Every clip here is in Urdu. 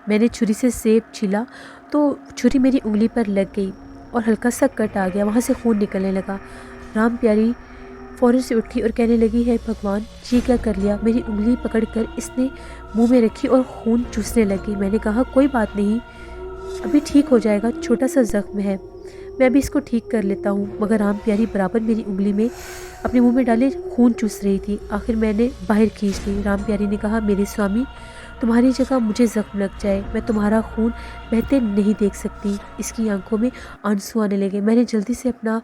میں نے چھری سے سیب چھیلا تو چھری میری انگلی پر لگ گئی اور ہلکا سا کٹ آ گیا، وہاں سے خون نکلنے لگا۔ رام پیاری فوراً سے اٹھی اور کہنے لگی، ہے بھگوان، یہ کیا کر لیا؟ میری انگلی پکڑ کر اس نے منہ میں رکھی اور خون چوسنے لگی۔ میں نے کہا، کوئی بات نہیں، ابھی ٹھیک ہو جائے گا، چھوٹا سا زخم ہے، میں ابھی اس کو ٹھیک کر لیتا ہوں۔ مگر رام پیاری برابر میری انگلی میں اپنے منہ میں ڈالے خون چوس رہی تھی۔ آخر میں نے باہر کھینچ لی۔ رام پیاری نے کہا، میرے سوامی، تمہاری جگہ مجھے زخم لگ جائے، میں تمہارا خون بہتے نہیں دیکھ سکتی۔ اس کی آنکھوں میں آنسو آنے لگے۔ میں نے جلدی سے اپنا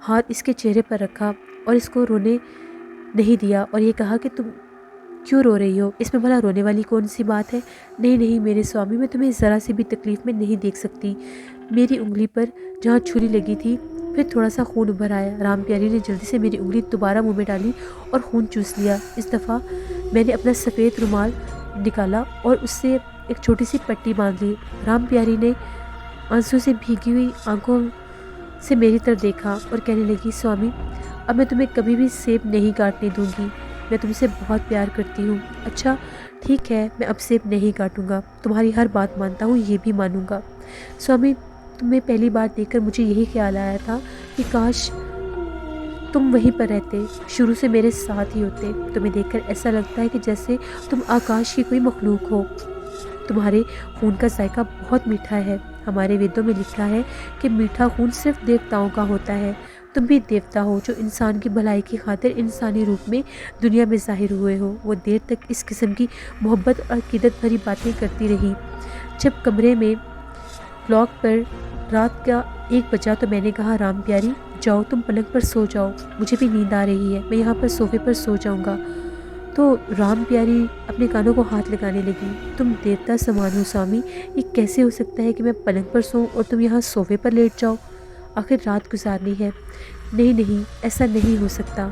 ہاتھ اس کے چہرے پر رکھا اور اس کو رونے نہیں دیا اور یہ کہا کہ تم کیوں رو رہی ہو؟ اس میں بھلا رونے والی کون سی بات ہے؟ نہیں نہیں میرے سوامی، میں تمہیں ذرا سی بھی تکلیف میں نہیں دیکھ سکتی۔ میری انگلی پر جہاں چھری لگی تھی پھر تھوڑا سا خون ابھر آیا۔ رام پیاری نے جلدی سے میری انگلی دوبارہ منہ میں ڈالی اور خون چوس لیا۔ اس دفعہ میں نے اپنا سفید رومال نکالا اور اس سے ایک چھوٹی سی پٹی باندھ لی۔ رام پیاری نے آنسو سے بھیگی ہوئی آنکھوں سے میری طرف دیکھا اور کہنے لگی، سوامی، اب میں تمہیں کبھی بھی سیب نہیں کاٹنے دوں گی، میں تم سے بہت پیار کرتی ہوں۔ اچھا ٹھیک ہے، میں اب سیب نہیں کاٹوں گا، تمہاری ہر بات مانتا ہوں، یہ بھی مانوں گا۔ سوامی، تمہیں پہلی بار دیکھ کر مجھے یہی خیال آیا تھا کہ کاش تم وہیں پر رہتے، شروع سے میرے ساتھ ہی ہوتے۔ تمہیں دیکھ کر ایسا لگتا ہے کہ جیسے تم آکاش کی کوئی مخلوق ہو۔ تمہارے خون کا ذائقہ بہت میٹھا ہے۔ ہمارے ویدوں میں لکھا ہے کہ میٹھا خون صرف دیوتاؤں کا ہوتا ہے۔ تم بھی دیوتا ہو جو انسان کی بھلائی کی خاطر انسانی روپ میں دنیا میں ظاہر ہوئے ہو۔ وہ دیر تک اس قسم کی محبت اور عقیدت بھری باتیں کرتی رہی۔ جب کمرے میں کلاک پر رات کا 1 بجا تو میں نے کہا، رام پیاری، جاؤ تم پلنگ پر سو جاؤ، مجھے بھی نیند آ رہی ہے، میں یہاں پر صوفے پر سو جاؤں گا۔ تو رام پیاری اپنے کانوں کو ہاتھ لگانے لگی۔ تم دیوتا سمان ہو سوامی، یہ کیسے ہو سکتا ہے کہ میں پلنگ پر سوؤں اور تم یہاں صوفے پر لیٹ جاؤ؟ آخر رات گزارنی ہے۔ نہیں نہیں، ایسا نہیں ہو سکتا۔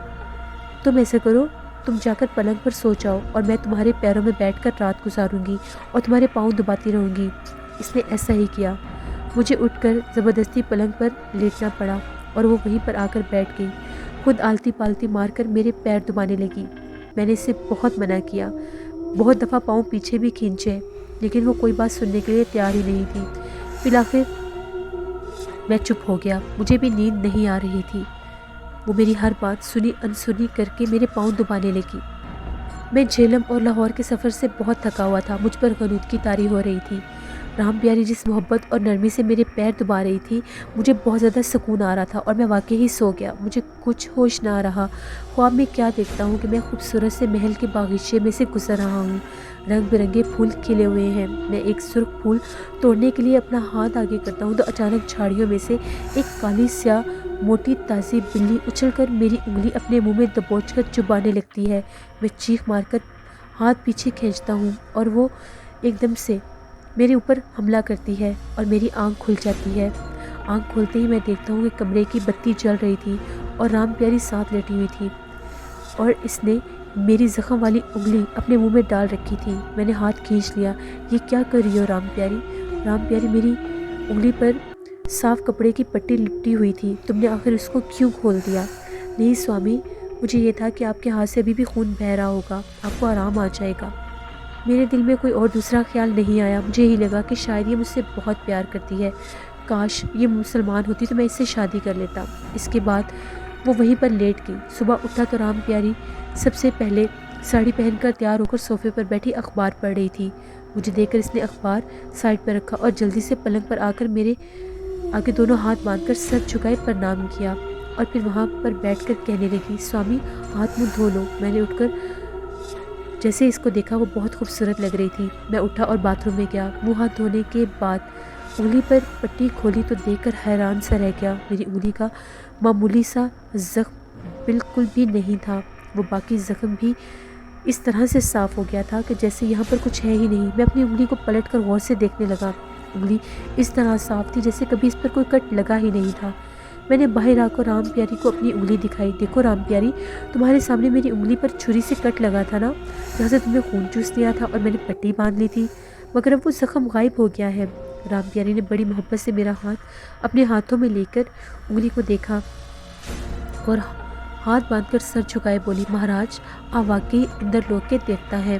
تم ایسا کرو، تم جا کر پلنگ پر سو جاؤ اور میں تمہارے پیروں میں بیٹھ کر رات گزاروں گی اور تمہارے پاؤں دباتی رہوں گی۔ اس نے ایسا ہی کیا۔ مجھے اٹھ کر زبردستی پلنگ پر لیٹنا پڑا اور وہ وہیں پر آ کر بیٹھ گئی، خود آلتی پالتی مار کر میرے پیر دبانے لگی۔ میں نے اسے بہت منع کیا، بہت دفعہ پاؤں پیچھے بھی کھینچے، لیکن وہ کوئی بات سننے کے لیے تیار ہی نہیں تھی۔ بالآخر میں چپ ہو گیا، مجھے بھی نیند نہیں آ رہی تھی۔ وہ میری ہر بات سنی انسنی کر کے میرے پاؤں دبانے لگی۔ میں جہلم اور لاہور کے سفر سے بہت تھکا ہوا تھا، مجھ پر غنودگی طاری ہو رہی تھی۔ رام پیاری جس محبت اور نرمی سے میرے پیر دبا رہی تھی، مجھے بہت زیادہ سکون آ رہا تھا اور میں واقعی سو گیا۔ مجھے کچھ ہوش نہ رہا۔ خواب میں کیا دیکھتا ہوں کہ میں خوبصورت سے محل کے باغیچے میں سے گزر رہا ہوں، رنگ برنگے پھول کھلے ہوئے ہیں۔ میں ایک سرخ پھول توڑنے کے لیے اپنا ہاتھ آگے کرتا ہوں تو اچانک جھاڑیوں میں سے ایک کالی سیاہ موٹی تازی بلی اچھل کر میری انگلی اپنے منہ میں دبوچ کر چبانے لگتی ہے۔ میں چیخ مار کر ہاتھ پیچھے کھینچتا ہوں اور وہ ایک دم سے میرے اوپر حملہ کرتی ہے اور میری آنکھ کھل جاتی ہے۔ آنکھ کھولتے ہی میں دیکھتا ہوں کہ کمرے کی بتی جل رہی تھی اور رام پیاری ساتھ لیٹی ہوئی تھی اور اس نے میری زخم والی انگلی اپنے منہ میں ڈال رکھی تھی۔ میں نے ہاتھ کھینچ لیا۔ یہ کیا کر رہی ہو رام پیاری؟ رام پیاری، میری انگلی پر صاف کپڑے کی پٹی لپٹی ہوئی تھی، تم نے آخر اس کو کیوں کھول دیا؟ نہیں سوامی، مجھے یہ تھا کہ آپ کے ہاتھ سے ابھی بھی خون بہہ رہا ہوگا، آپ کو آرام آ جائے گا۔ میرے دل میں کوئی اور دوسرا خیال نہیں آیا۔ مجھے یہی لگا کہ شاید یہ مجھ سے بہت پیار کرتی ہے، کاش یہ مسلمان ہوتی تو میں اس سے شادی کر لیتا۔ اس کے بعد وہ وہیں پر لیٹ گئی۔ صبح اٹھا تو رام پیاری سب سے پہلے ساڑی پہن کر تیار ہو کر صوفے پر بیٹھی اخبار پڑھ رہی تھی۔ مجھے دیکھ کر اس نے اخبار سائڈ پر رکھا اور جلدی سے پلنگ پر آ کر میرے آگے دونوں ہاتھ باندھ کر سر جھکائے پرنام کیا اور پھر وہاں پر بیٹھ کر کہنے لگی، سوامی، ہاتھ منہ دھو لو۔ میں نے اٹھ کر جیسے اس کو دیکھا وہ بہت خوبصورت لگ رہی تھی۔ میں اٹھا اور باتھ روم میں گیا۔ منہ ہاتھ دھونے کے بعد انگلی پر پٹی کھولی تو دیکھ کر حیران سا رہ گیا۔ میری انگلی کا معمولی سا زخم بالکل بھی نہیں تھا، وہ باقی زخم بھی اس طرح سے صاف ہو گیا تھا کہ جیسے یہاں پر کچھ ہے ہی نہیں۔ میں اپنی انگلی کو پلٹ کر غور سے دیکھنے لگا۔ انگلی اس طرح صاف تھی جیسے کبھی اس پر کوئی کٹ لگا ہی نہیں تھا۔ میں نے باہر آ کر رام پیاری کو اپنی انگلی دکھائی۔ دیکھو رام پیاری، تمہارے سامنے میری انگلی پر چھری سے کٹ لگا تھا نا، جہاں سے تم نے خون چوس لیا تھا اور میں نے پٹی باندھ لی تھی، مگر اب وہ زخم غائب ہو گیا ہے۔ رام پیاری نے بڑی محبت سے میرا ہاتھ اپنے ہاتھوں میں لے کر انگلی کو دیکھا اور ہاتھ باندھ کر سر جھکائے بولی، مہاراج، آپ واقعی اندر لوک کے دیوتا ہیں۔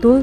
2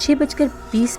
6:20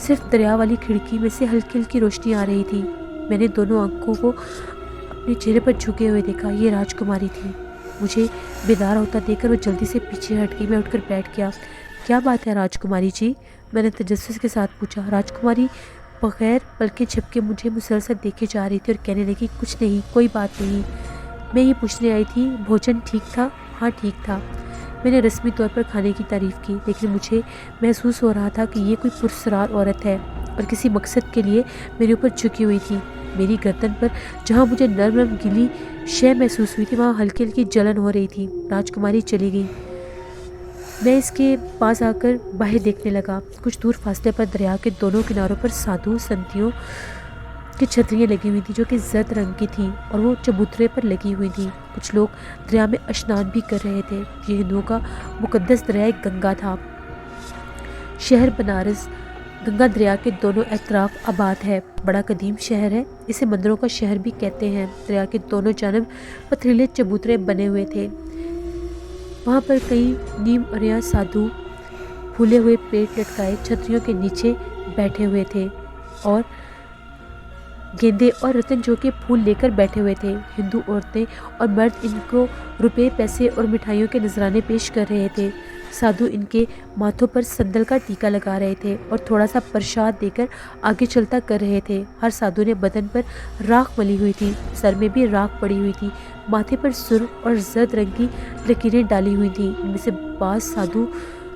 صرف دریا والی کھڑکی میں سے ہلکی ہلکی روشنی آ رہی تھی۔ میں نے دونوں آنکھوں کو اپنے چہرے پر جھکے ہوئے دیکھا، یہ راجکماری تھی۔ مجھے بیدار ہوتا دیکھ کر وہ جلدی سے پیچھے ہٹ گئی۔ میں اٹھ کر بیٹھ گیا۔ کیا بات ہے راجکماری جی؟ میں نے تجسس کے ساتھ پوچھا۔ راجکماری بغیر پلکیں جھپکے مجھے مسلسل دیکھے جا رہی تھی اور کہنے لگی، کچھ نہیں، کوئی بات نہیں، میں یہ پوچھنے آئی تھی بھوجن ٹھیک تھا؟ ہاں ٹھیک تھا۔ میں نے رسمی طور پر کھانے کی تعریف کی، لیکن مجھے محسوس ہو رہا تھا کہ یہ کوئی پرسرار عورت ہے اور کسی مقصد کے لیے میرے اوپر جھکی ہوئی تھی۔ میری گردن پر جہاں مجھے نرم نرم گیلی شے محسوس ہوئی تھی وہاں ہلکی ہلکی جلن ہو رہی تھی۔ راجکماری چلی گئی۔ میں اس کے پاس آ کر باہر دیکھنے لگا۔ کچھ دور فاصلے پر دریا کے دونوں کناروں پر سادھو سنتوں کی چھتریاں لگی ہوئی تھیں جو کہ زرد رنگ کی تھیں اور وہ چبوترے پر لگی ہوئی تھیں۔ کچھ لوگ دریا میں اشنان بھی کر رہے تھے۔ یہ ہندوؤں کا مقدس دریائے گنگا تھا۔ شہر بنارس گنگا دریا کے دونوں اطراف آباد ہے، بڑا قدیم شہر ہے، اسے مندروں کا شہر بھی کہتے ہیں۔ دریا کے دونوں جانب پتھریلے چبوترے بنے ہوئے تھے، وہاں پر کئی نیم عریاں سادھو پھولے ہوئے پیٹ لٹکائے چھتریوں کے نیچے بیٹھے ہوئے تھے اور گیندے اور رتن جو کے پھول لے کر بیٹھے ہوئے تھے۔ ہندو عورتیں اور مرد ان کو روپے، پیسے اور مٹھائیوں کے نذرانے پیش کر رہے تھے۔ سادھو ان کے ماتھوں پر سندل کا ٹیکا لگا رہے تھے اور تھوڑا سا پرساد دے کر آگے چلتا کر رہے تھے۔ ہر سادھو نے بدن پر راکھ ملی ہوئی تھی، سر میں بھی راکھ پڑی ہوئی تھی، ماتھے پر سرخ اور زرد رنگ کی لکیریں ڈالی ہوئی تھیں۔ ان میں سے بعض سادھو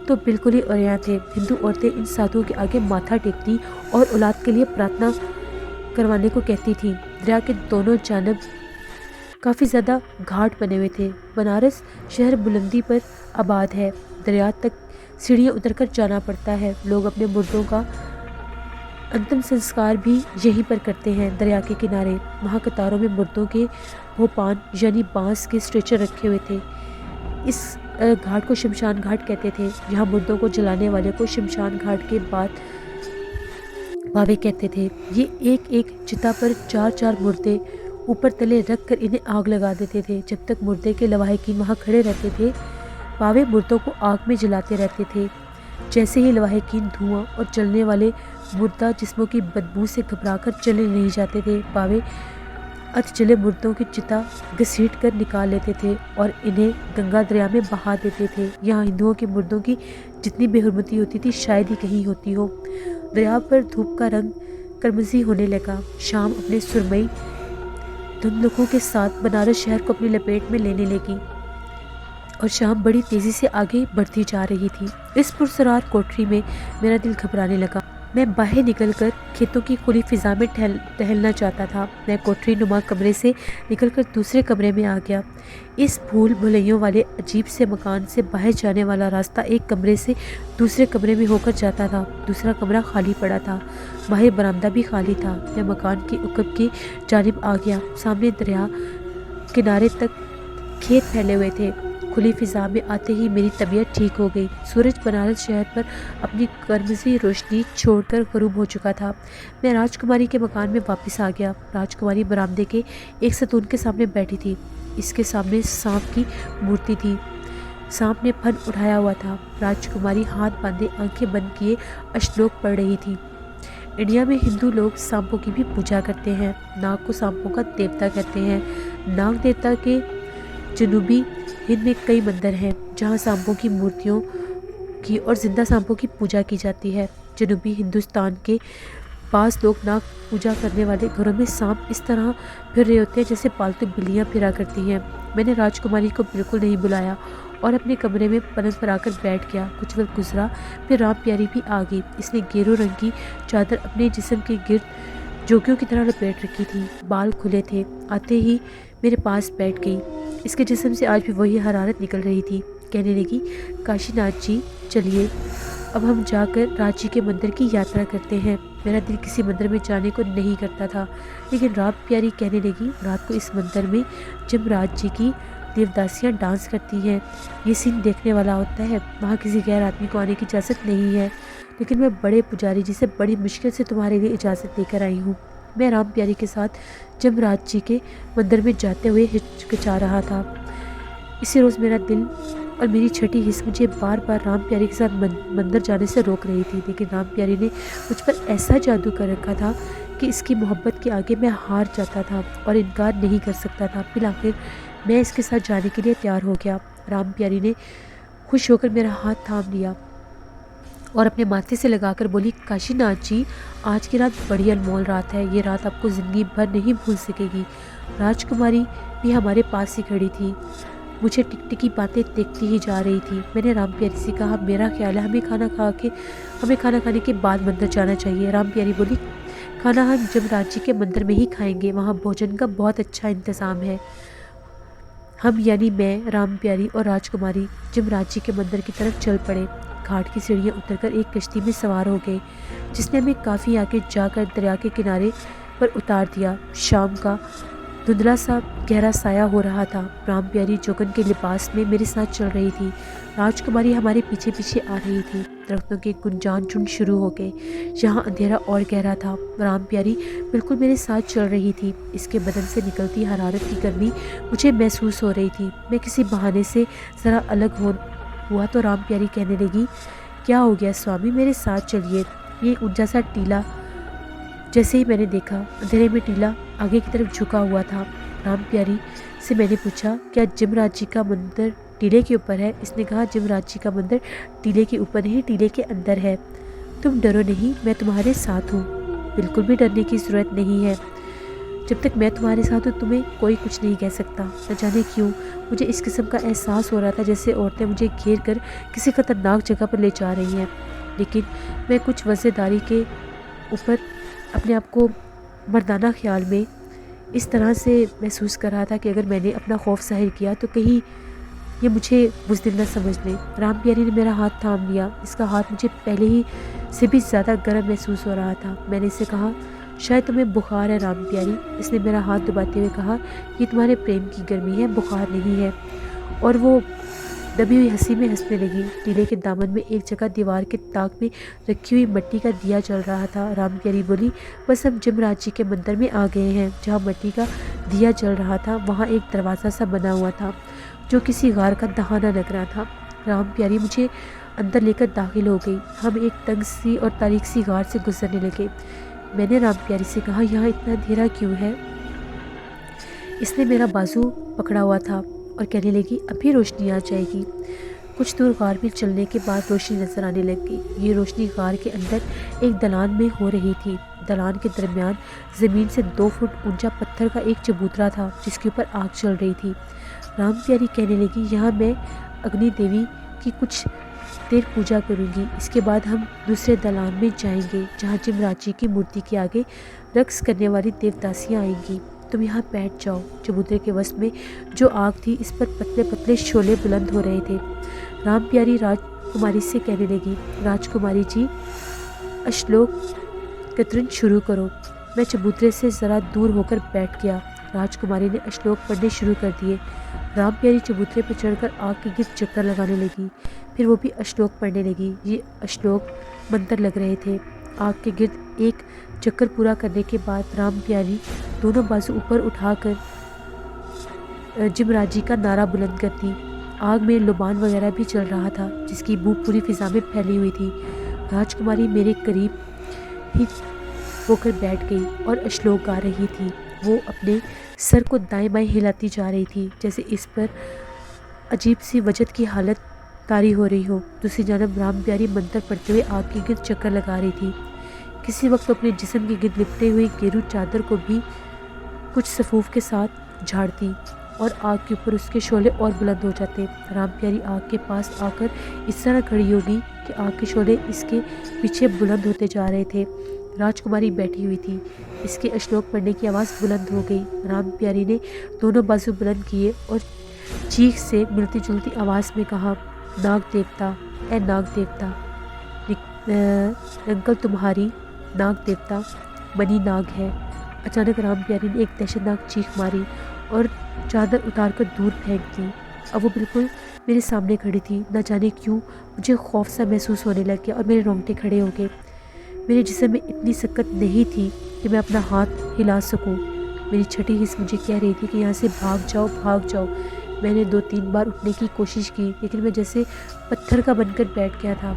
تو بالکل ہی عریاں تھے۔ ہندو عورتیں ان سادھوؤں کے آگے ماتھا ٹیکتی اور اولاد کے لیے پرارتھنا کروانے کو کہتی تھیں۔ دریا کے دونوں جانب کافی زیادہ گھاٹ بنے ہوئے تھے۔ بنارس شہر بلندی پر آباد ہے، دریا تک سیڑھیاں اتر کر جانا پڑتا ہے۔ لوگ اپنے مردوں کا انتم سنسکار بھی یہیں پر کرتے ہیں، دریا کے کنارے۔ وہاں قطاروں میں مردوں کے بھوپان یعنی بانس کے اسٹریچر رکھے ہوئے تھے۔ اس گھاٹ کو شمشان گھاٹ کہتے تھے۔ یہاں مردوں کو جلانے والے کو شمشان گھاٹ کے بعد باوے کہتے تھے۔ یہ ایک ایک چتا پر چار چار مردے اوپر تلے رکھ کر انہیں آگ لگا دیتے تھے۔ جب تک مردے کے لواحقین وہاں کھڑے رہتے تھے باوے مردوں کو آگ میں جلاتے رہتے تھے۔ جیسے ہی لواحقین دھواں اور جلنے والے مردہ جسموں کی بدبو سے گھبرا کر چلے نہیں جاتے تھے، باوے ادھ جلے مردوں کی چتا گھسیٹ کر نکال لیتے تھے اور انہیں گنگا دریا میں بہا دیتے تھے۔ یہاں ہندوؤں کے مردوں کی جتنی بے حرمتی ہوتی تھی شاید ہی کہیں ہوتی ہو۔ دریا پر دھوپ کا رنگ کرمزی ہونے لگا۔ شام اپنے سرمئی دھندلکوں کے ساتھ بنارس شہر کو اپنی لپیٹ میں لینے لگی اور شام بڑی تیزی سے آگے بڑھتی جا رہی تھی۔ اس پرسرار کوٹری میں میرا دل گھبرانے لگا۔ میں باہر نکل کر کھیتوں کی کھلی فضا میں ٹہلنا چاہتا تھا۔ میں کوٹری نما کمرے سے نکل کر دوسرے کمرے میں آ گیا۔ اس بھول بھلیوں والے عجیب سے مکان سے باہر جانے والا راستہ ایک کمرے سے دوسرے کمرے میں ہو کر جاتا تھا۔ دوسرا کمرہ خالی پڑا تھا، باہر برآمدہ بھی خالی تھا۔ میں مکان کی عقب کی جانب آ گیا۔ سامنے دریا کنارے تک کھیت پھیلے ہوئے تھے۔ کھلی فضا میں آتے ہی میری طبیعت ٹھیک ہو گئی۔ سورج بنارس شہر پر اپنی کرمزی روشنی چھوڑ کر غروب ہو چکا تھا۔ میں راجکماری کے مکان میں واپس آ گیا۔ راجکماری برآمدے کے ایک ستون کے سامنے بیٹھی تھی۔ اس کے سامنے سانپ کی مورتی تھی، سانپ نے پھن اٹھایا ہوا تھا۔ راجکماری ہاتھ باندھے آنکھیں بند کیے اشلوک پڑھ رہی تھی۔ انڈیا میں ہندو لوگ سانپوں کی بھی پوجا کرتے ہیں۔ ناگ کو سانپوں کا دیوتا کہتے ہیں۔ ناگ دیوتا کے جنوبی ہند میں کئی مندر ہیں جہاں سانپوں کی مورتیوں کی اور زندہ سانپوں کی پوجا کی جاتی ہے۔ جنوبی ہندوستان کے بعض لوگ ناگ پوجا کرنے والے گھروں میں سانپ اس طرح پھر رہے ہوتے ہیں جیسے پالتو بلیاں پھرا کرتی ہیں۔ میں نے راجکماری کو بالکل نہیں بلایا اور اپنے کمرے میں پلنگ پر آ کر بیٹھ گیا۔ کچھ وقت گزرا، پھر رام پیاری بھی آ گئی۔ اس نے گیرو رنگ کی چادر اپنے جسم کے گرد جوکیوں کی طرح لپیٹ رکھی تھی، بال کھلے تھے۔ آتے ہی میرے پاس بیٹھ گئی۔ اس کے جسم سے آج بھی وہی حرارت نکل رہی تھی۔ کہنے لگی، کاشی ناتھ جی چلیے اب ہم جا کر راج جی کے مندر کی یاترا کرتے ہیں۔ میرا دل کسی مندر میں جانے کو نہیں کرتا تھا، لیکن رام پیاری کہنے لگی، رات کو اس مندر میں جب راج جی کی دیوداسیاں ڈانس کرتی ہیں یہ سین دیکھنے والا ہوتا ہے، وہاں کسی غیر آدمی کو آنے کی اجازت نہیں ہے، لیکن میں بڑے پجاری جی سے بڑی مشکل سے تمہارے لیے اجازت لے کر آئی ہوں۔ میں رام پیاری کے ساتھ جم راج جی کے مندر میں جاتے ہوئے ہچکچا رہا تھا۔ اسی روز میرا دل اور میری چھٹی حص مجھے بار بار رام پیاری کے ساتھ مندر جانے سے روک رہی تھی، لیکن رام پیاری نے مجھ پر ایسا جادو کر رکھا تھا کہ اس کی محبت کے آگے میں ہار جاتا تھا اور انکار نہیں کر سکتا تھا۔ بالآخر میں اس کے ساتھ جانے کے لیے تیار ہو گیا۔ رام پیاری نے خوش ہو کر میرا ہاتھ تھام لیا اور اپنے ماتھے سے لگا کر بولی، کاشی ناتھ جی، آج کی رات بڑی انمول رات ہے، یہ رات آپ کو زندگی بھر نہیں بھول سکے گی۔ راجکماری بھی ہمارے پاس ہی کھڑی تھی، مجھے ٹکٹکی باتیں دیکھتی ہی جا رہی تھی۔ میں نے رام پیاری سے کہا، میرا خیال ہے ہمیں کھانا کھانے کے بعد مندر جانا چاہیے۔ رام پیاری بولی، کھانا ہم جمراج جی کے مندر میں ہی کھائیں گے، وہاں بھوجن کا بہت اچھا انتظام ہے۔ ہم یعنی میں، رام پیاری اور راجکماری جمراج جی کے مندر کی طرف چل پڑے۔ گھاٹ کی سیڑھیاں اتر کر ایک کشتی میں سوار ہو گئے جس نے ہمیں کافی آگے جا کر دریا کے کنارے پر اتار دیا۔ شام کا دھندلا سا گہرا سایہ ہو رہا تھا۔ رام پیاری جوگن کے لباس میں میرے ساتھ چل رہی تھی، راجکماری ہمارے پیچھے پیچھے آ رہی تھی۔ درختوں کے گنجان جھنڈ شروع ہو گئے، یہاں اندھیرا اور گہرا تھا۔ رام پیاری بالکل میرے ساتھ چل رہی تھی، اس کے بدن سے نکلتی حرارت کی گرمی مجھے محسوس ہو رہی تھی۔ میں کسی بہانے سے ذرا الگ ہوا تو رام پیاری کہنے لگی، کیا ہو گیا سوامی، میرے ساتھ چلیے۔ یہ ایک اونچا سا ٹیلا، جیسے ہی میں نے دیکھا اندھیرے میں ٹیلا آگے کی طرف جھکا ہوا تھا۔ رام پیاری سے میں نے پوچھا، کیا جمراج جی کا مندر ٹیلے کے اوپر ہے؟ اس نے کہا، جمراج جی کا مندر ٹیلے کے اوپر نہیں، ٹیلے کے اندر ہے۔ تم ڈرو نہیں، میں تمہارے ساتھ ہوں، بالکل بھی ڈرنے کی ضرورت نہیں ہے۔ جب تک میں تمہارے ساتھ ہوں تمہیں کوئی کچھ نہیں کہہ سکتا۔ نہ جانے کیوں مجھے اس قسم کا احساس ہو رہا تھا جیسے عورتیں مجھے گھیر کر کسی خطرناک جگہ پر لے جا رہی ہیں، لیکن میں کچھ وزیداری کے اوپر اپنے آپ کو مردانہ خیال میں اس طرح سے محسوس کر رہا تھا کہ اگر میں نے اپنا خوف ظاہر کیا تو کہیں یہ مجھے بزدل نہ سمجھ لیں۔ رام پیاری نے میرا ہاتھ تھام لیا، اس کا ہاتھ مجھے پہلے ہی سے بھی زیادہ گرم محسوس ہو رہا تھا۔ میں نے اسے کہا، شاید تمہیں بخار ہے رام پیاری۔ اس نے میرا ہاتھ دباتے ہوئے کہا، یہ تمہارے پریم کی گرمی ہے، بخار نہیں ہے، اور وہ دبی ہوئی ہنسی میں ہنسنے لگی۔ ٹیلے کے دامن میں ایک جگہ دیوار کے طاق میں رکھی ہوئی مٹی کا دیا جل رہا تھا۔ رام پیاری بولی، بس ہم جمراج جی کے مندر میں آ گئے ہیں۔ جہاں مٹی کا دیا جل رہا تھا وہاں ایک دروازہ سا بنا ہوا تھا جو کسی غار کا دہانہ لگ رہا تھا۔ رام پیاری مجھے اندر لے کر داخل ہو گئی۔ ہم ایک تنگ سی اور تاریک سی غار سے گزرنے لگے۔ میں نے رام پیاری سے کہا، یہاں اتنا اندھیرا کیوں ہے؟ اس نے میرا بازو پکڑا ہوا تھا اور کہنے لگی، ابھی روشنی آ جائے گی۔ کچھ دور غار میں چلنے کے بعد روشنی نظر آنے لگ گئی۔ یہ روشنی غار کے اندر ایک دلان میں ہو رہی تھی۔ دلان کے درمیان زمین سے 2 فٹ اونچا پتھر کا ایک چبوترا تھا جس کے اوپر آگ چل رہی تھی۔ رام پیاری کہنے لگی، یہاں میں اگنی دیوی کی کچھ دیر پوجا کروں گی، اس کے بعد ہم دوسرے دلان میں جائیں گے جہاں جمراج جی کی مورتی کے آگے رقص کرنے والی دیوداسیاں آئیں گی۔ تم یہاں بیٹھ جاؤ۔ چبوترے کے وسط میں جو آگ تھی اس پر پتلے پتلے شعلے بلند ہو رہے تھے۔ رام پیاری راجکماری سے کہنے لگی، راجکماری جی، اشلوک کترن شروع کرو۔ میں چبوترے سے ذرا دور ہو کر بیٹھ گیا۔ راجکماری نے اشلوک پڑھنے شروع کر دیے۔ رام پیاری چبوترے پر چڑھ کر آگ کے گرد چکر لگانے لگی، پھر وہ بھی اشلوک پڑھنے لگی۔ یہ اشلوک منتر لگ رہے تھے۔ آگ کے گرد ایک چکر پورا کرنے کے بعد رام پیاری دونوں بازو اوپر اٹھا کر جمراج جی کا نعرہ بلند کرتی۔ آگ میں لبان وغیرہ بھی چل رہا تھا جس کی بو پوری فضا میں پھیلی ہوئی تھی۔ راجکماری میرے قریب ہی ہو کر بیٹھ گئی اور اشلوک گا رہی تھی۔ وہ اپنے سر کو دائیں بائیں ہلاتی جا رہی تھی جیسے اس پر عجیب سی وجد کی حالت طاری ہو رہی ہو۔ دوسری جانب رام پیاری منتر پڑھتے ہوئے آگ کے گرد چکر لگا رہی تھی۔ کسی وقت اپنے جسم کے گرد لپٹے ہوئے گیرو چادر کو بھی کچھ صفوف کے ساتھ جھاڑتی اور آگ کے اوپر اس کے شعلے اور بلند ہو جاتے۔ رام پیاری آگ کے پاس آ کر اس طرح کھڑی ہوگی کہ آگ کے شعلے اس کے پیچھے بلند ہوتے جا رہے تھے۔ راجکماری بیٹھی ہوئی تھی، اس کے اشلوک پڑھنے کی آواز بلند ہو گئی۔ رام پیاری نے دونوں بازو بلند کیے اور چیخ سے ملتی جلتی آواز میں کہا، ناگ دیوتا، اے ناگ دیوتا، ننکل تمہاری ناگ دیوتا منی ناگ ہے۔ اچانک رام پیاری نے ایک دہشتناک چیخ ماری اور چادر اتار کر دور پھینک دی۔ اب وہ بالکل میرے سامنے کھڑی تھی۔ نہ جانے کیوں مجھے خوف سا محسوس ہونے لگ گیا اور میرے رونگٹے کھڑے ہو گئے۔ میرے جسم میں اتنی سکت نہیں تھی کہ میں اپنا ہاتھ ہلا سکوں۔ میری چھٹی حص مجھے کہہ رہی تھی کہ یہاں سے بھاگ جاؤ، بھاگ جاؤ۔ میں نے 2-3 بار اٹھنے کی کوشش کی، لیکن میں جیسے پتھر کا بن کر بیٹھ گیا تھا،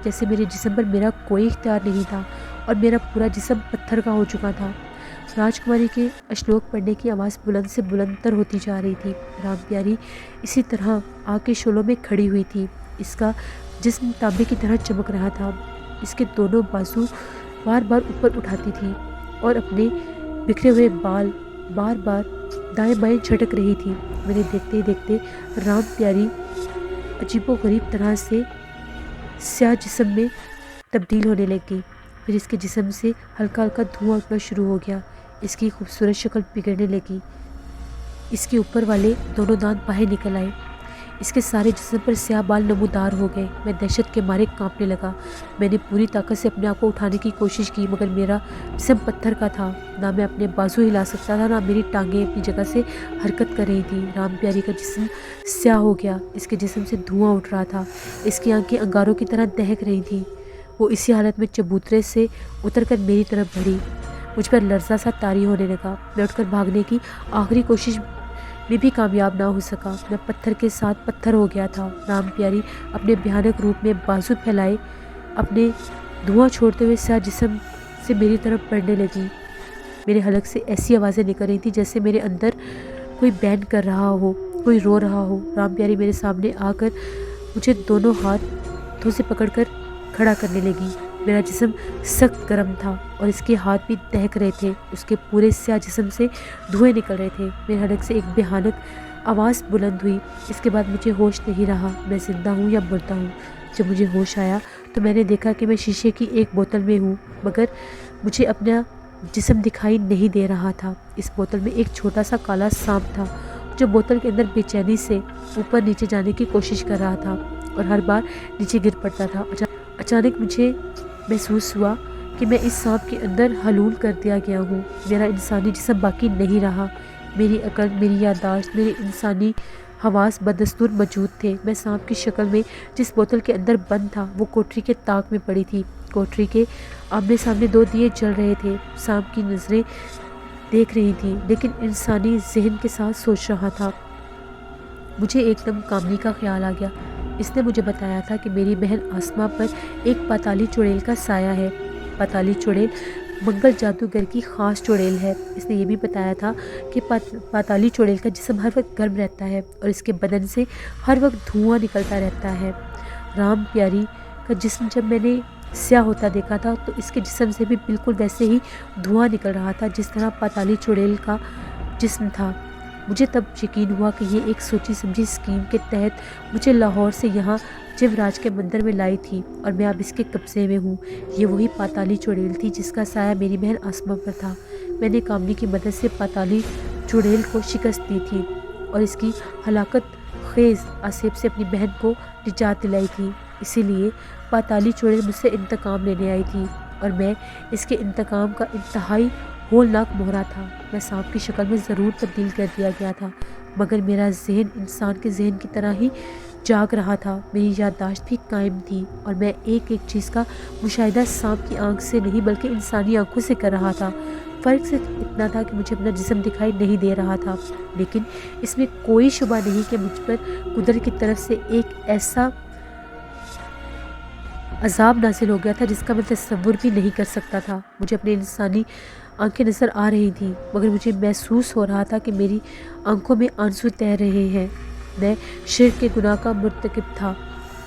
جیسے میرے جسم پر میرا کوئی اختیار نہیں تھا اور میرا پورا جسم پتھر کا ہو چکا تھا۔ راجکماری کے اشلوک پڑھنے کی آواز بلند سے بلند تر ہوتی جا رہی تھی۔ رام پیاری اسی طرح آگ کے شعلوں میں کھڑی ہوئی تھی۔ اس کا جسم تانبے کی طرح چمک رہا تھا۔ اس کے دونوں بازو بار بار اوپر اٹھاتی تھی اور اپنے بکھرے ہوئے بال بار بار دائیں بائیں جھٹک رہی تھی۔ میرے دیکھتے ہی دیکھتے رام پیاری عجیب و غریب طرح سے سیاہ جسم میں تبدیل ہونے لگی۔ پھر اس کے جسم سے ہلکا ہلکا دھواں اٹھنا شروع ہو گیا۔ اس کی خوبصورت شکل بگڑنے لگی۔ اس کے اوپر والے دونوں دانت باہر نکل آئے۔ اس کے سارے جسم پر سیاہ بال نمودار ہو گئے۔ میں دہشت کے مارے کانپنے لگا۔ میں نے پوری طاقت سے اپنے آپ کو اٹھانے کی کوشش کی، مگر میرا جسم پتھر کا تھا۔ نہ میں اپنے بازو ہلا سکتا تھا، نہ میری ٹانگیں اپنی جگہ سے حرکت کر رہی تھیں۔ رام پیاری کا جسم سیاہ ہو گیا۔ اس کے جسم سے دھواں اٹھ رہا تھا۔ اس کی آنکھیں انگاروں کی طرح دہک رہی تھیں۔ وہ اسی حالت میں چبوترے سے اتر کر میری طرف بڑھی۔ مجھ پر لرزہ سا طاری ہونے لگا۔ میں اٹھ کر بھاگنے کی آخری کوشش میں بھی کامیاب نہ ہو سکا۔ میں پتھر کے ساتھ پتھر ہو گیا تھا۔ رام پیاری اپنے بھیانک روپ میں بازو پھیلائے اپنے دھواں چھوڑتے ہوئے سیاہ جسم سے میری طرف بڑھنے لگی۔ میرے حلق سے ایسی آوازیں نکل رہی تھیں جیسے میرے اندر کوئی بین کر رہا ہو، کوئی رو رہا ہو۔ رام پیاری میرے سامنے آ کر مجھے دونوں ہاتھوں سے پکڑ کر کھڑا کرنے لگی۔ میرا جسم سخت گرم تھا اور اس کے ہاتھ بھی دہک رہے تھے۔ اس کے پورے سیاہ جسم سے دھوئیں نکل رہے تھے۔ میرے حلق سے ایک بھیانک آواز بلند ہوئی۔ اس کے بعد مجھے ہوش نہیں رہا، میں زندہ ہوں یا مردہ ہوں۔ جب مجھے ہوش آیا تو میں نے دیکھا کہ میں شیشے کی ایک بوتل میں ہوں، مگر مجھے اپنا جسم دکھائی نہیں دے رہا تھا۔ اس بوتل میں ایک چھوٹا سا کالا سانپ تھا جو بوتل کے اندر بے چینی سے اوپر نیچے جانے کی کوشش کر رہا تھا اور ہر بار نیچے گر پڑتا تھا۔ اچانک مجھے محسوس ہوا کہ میں اس سانپ کے اندر حلول کر دیا گیا ہوں۔ میرا انسانی جسم باقی نہیں رہا۔ میری عقل، میری یادداشت، میرے انسانی حواس بدستور موجود تھے۔ میں سانپ کی شکل میں جس بوتل کے اندر بند تھا وہ کوٹری کے طاق میں پڑی تھی۔ کوٹری کے آمنے سامنے 2 دیے جل رہے تھے۔ سانپ کی نظریں دیکھ رہی تھیں لیکن انسانی ذہن کے ساتھ سوچ رہا تھا۔ مجھے ایک دم کامنی کا خیال آ گیا۔ اس نے مجھے بتایا تھا کہ میری بہن آسما پر ایک پاتالی چڑیل کا سایہ ہے۔ پاتالی چڑیل منگل جادوگر کی خاص چڑیل ہے۔ اس نے یہ بھی بتایا تھا کہ پاتالی چڑیل کا جسم ہر وقت گرم رہتا ہے اور اس کے بدن سے ہر وقت دھواں نکلتا رہتا ہے۔ رام پیاری کا جسم جب میں نے سیاہ ہوتا دیکھا تھا تو اس کے جسم سے بھی بالکل ویسے ہی دھواں نکل رہا تھا جس طرح پاتالی چڑیل کا جسم تھا۔ مجھے تب یقین ہوا کہ یہ ایک سوچی سمجھی اسکیم کے تحت مجھے لاہور سے یہاں جیوراج کے مندر میں لائی تھی اور میں اب اس کے قبضے میں ہوں۔ یہ وہی پاتالی چڑیل تھی جس کا سایہ میری بہن آسما پر تھا۔ میں نے کامنی کی مدد سے پاتالی چڑیل کو شکست دی تھی اور اس کی ہلاکت خیز آسیب سے اپنی بہن کو نجات دلائی تھی۔ اسی لیے پاتالی چڑیل مجھ سے انتقام لینے آئی تھی اور میں اس کے انتقام کا انتہائی ہولناک مہرا تھا۔ میں سانپ کی شکل میں ضرور تبدیل کر دیا گیا تھا، مگر میرا ذہن انسان کے ذہن کی طرح ہی جاگ رہا تھا۔ میری یادداشت بھی قائم تھی اور میں ایک ایک چیز کا مشاہدہ سانپ کی آنکھ سے نہیں بلکہ انسانی آنکھوں سے کر رہا تھا۔ فرق صرف اتنا تھا کہ مجھے اپنا جسم دکھائی نہیں دے رہا تھا، لیکن اس میں کوئی شبہ نہیں کہ مجھ پر قدرت کی طرف سے ایک ایسا عذاب نازل ہو گیا تھا جس کا میں تصور بھی نہیں کر سکتا تھا۔ مجھے اپنی انسانی آنکھیں نظر آ رہی تھیں، مگر مجھے محسوس ہو رہا تھا کہ میری آنکھوں میں آنسو تیر رہے ہیں۔ میں شرک کے گناہ کا مرتکب تھا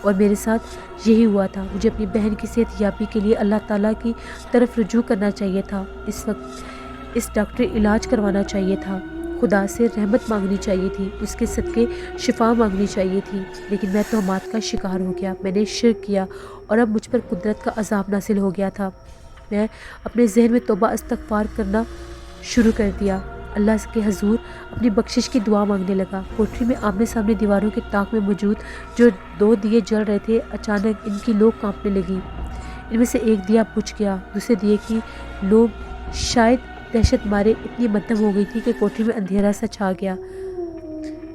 اور میرے ساتھ یہی ہوا تھا۔ مجھے اپنی بہن کی صحت یابی کے لیے اللہ تعالیٰ کی طرف رجوع کرنا چاہیے تھا۔ اس وقت اس ڈاکٹری علاج کروانا چاہیے تھا، خدا سے رحمت مانگنی چاہیے تھی، اس کے صدقے شفا مانگنی چاہیے تھی، لیکن میں تہمات کا شکار ہو گیا۔ میں نے شرک کیا اور اب مجھ پر قدرت کا عذاب نازل ہو گیا تھا۔ میں اپنے ذہن میں توبہ استغفار کرنا شروع کر دیا۔ اللہ کے حضور اپنی بخشش کی دعا مانگنے لگا۔ کوٹری میں آمنے سامنے دیواروں کے طاق میں موجود جو 2 دیے جل رہے تھے، اچانک ان کی لو کانپنے لگی۔ ان میں سے ایک دیا بجھ گیا۔ دوسرے دیے کی لو شاید دہشت مارے اتنی مدھم ہو گئی تھی کہ کوٹری میں اندھیرا سا چھا گیا۔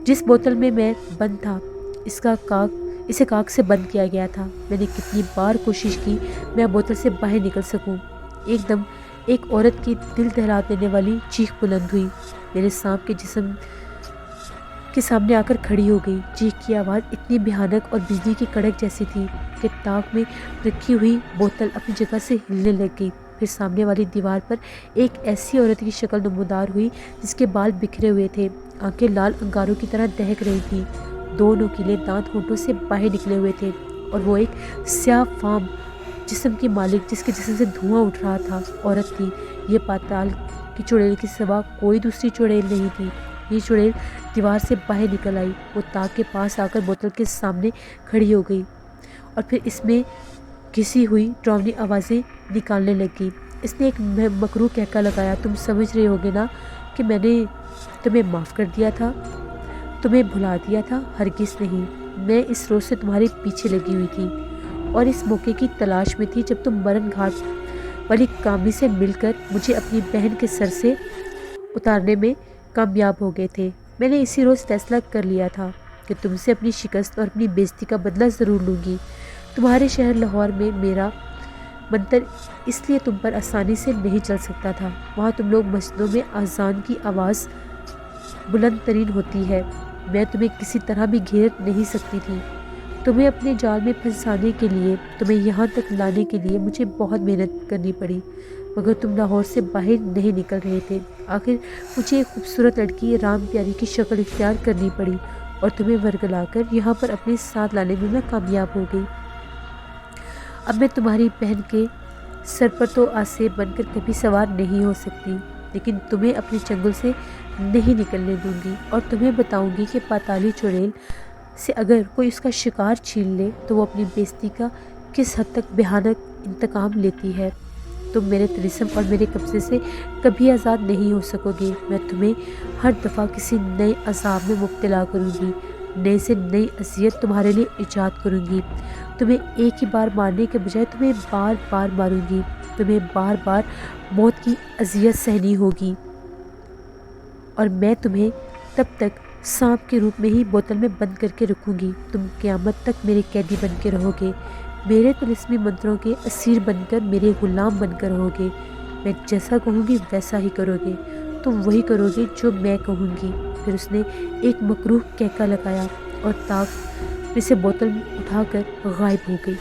جس بوتل میں میں بند تھا اسے کاغذ سے بند کیا گیا تھا۔ میں نے کتنی بار کوشش کی میں بوتل سے باہر نکل سکوں۔ ایک دم ایک عورت کی دل دہلا دینے والی چیخ بلند ہوئی۔ میرے سانپ کے جسم کے سامنے آ کر کھڑی ہو گئی۔ چیخ کی آواز اتنی بھیانک اور بجلی کی کڑک جیسی تھی کہ طاق میں رکھی ہوئی بوتل اپنی جگہ سے ہلنے لگ گئی۔ پھر سامنے والی دیوار پر ایک ایسی عورت کی شکل نمودار ہوئی جس کے بال بکھرے ہوئے تھے، آنکھیں لال انگاروں کی طرح دہک رہی تھیں، دو نوکیلے دانت ہونٹوں سے باہر نکلے ہوئے تھے، اور وہ ایک سیاہ فام جسم کی مالک جس کے جسم سے دھواں اٹھ رہا تھا عورت تھی۔ یہ پاتال کی چڑیل کے سوا کوئی دوسری چڑیل نہیں تھی۔ یہ چڑیل دیوار سے باہر نکل آئی، وہ طاق کے پاس آ کر بوتل کے سامنے کھڑی ہو گئی اور پھر اس میں گھسی ہوئی ڈراؤنی آوازیں نکالنے لگی۔ اس نے ایک مکروہ کہکا لگایا، تم سمجھ رہے ہوگے نا کہ میں نے تمہیں معاف کر دیا تھا، تمہیں بھلا دیا تھا؟ ہرگز نہیں، میں اس روز سے تمہارے پیچھے لگی ہوئی تھی اور اس موقع کی تلاش میں تھی جب تم مرن گھاٹ والی کامنی سے مل کر مجھے اپنی بہن کے سر سے اتارنے میں کامیاب ہو گئے تھے۔ میں نے اسی روز فیصلہ کر لیا تھا کہ تم سے اپنی شکست اور اپنی بے عزتی کا بدلہ ضرور لوں گی۔ تمہارے شہر لاہور میں میرا منتر اس لیے تم پر آسانی سے نہیں چل سکتا تھا۔ وہاں تم لوگ مسجدوں میں اذان کی آواز بلند ترین ہوتی ہے، میں تمہیں کسی طرح بھی گھیر نہیں سکتی تھی۔ تمہیں اپنے جال میں پھنسانے کے لیے، تمہیں یہاں تک لانے کے لیے مجھے بہت محنت کرنی پڑی، مگر تم لاہور سے باہر نہیں نکل رہے تھے۔ آخر مجھے ایک خوبصورت لڑکی رام پیاری کی شکل اختیار کرنی پڑی اور تمہیں ورگلا کر یہاں پر اپنے ساتھ لانے میں کامیاب ہو گئی۔ اب میں تمہاری بہن کے سر پر تو آسے بن کر کبھی سوار نہیں ہو سکتی، لیکن تمہیں اپنے چنگل سے نہیں نکلنے دوں گی اور تمہیں بتاؤں گی کہ پاتالی چڑیل سے اگر کوئی اس کا شکار چھین لے تو وہ اپنی بے عزتی کا کس حد تک بھیانک انتقام لیتی ہے۔ تم میرے طلسم اور میرے قبضے سے کبھی آزاد نہیں ہو سکو گے۔ میں تمہیں ہر دفعہ کسی نئے عذاب میں مبتلا کروں گی، نئے سے نئی اذیت تمہارے لیے ایجاد کروں گی۔ تمہیں ایک ہی بار مارنے کے بجائے تمہیں بار بار ماروں گی، تمہیں بار بار موت کی اذیت سہنی ہوگی، اور میں تمہیں تب تک سانپ کے روپ میں ہی بوتل میں بند کر کے رکھوں گی۔ تم قیامت تک میرے قیدی بن کے رہو گے، میرے طلسمی منتروں کے اسیر بن کر، میرے غلام بن کر رہو گے۔ میں جیسا کہوں گی ویسا ہی کرو گے، تم وہی کرو گے جو میں کہوں گی۔ پھر اس نے ایک مکروہ کہکا لگایا اور طاق میں سے بوتل اٹھا کر غائب ہو گئی۔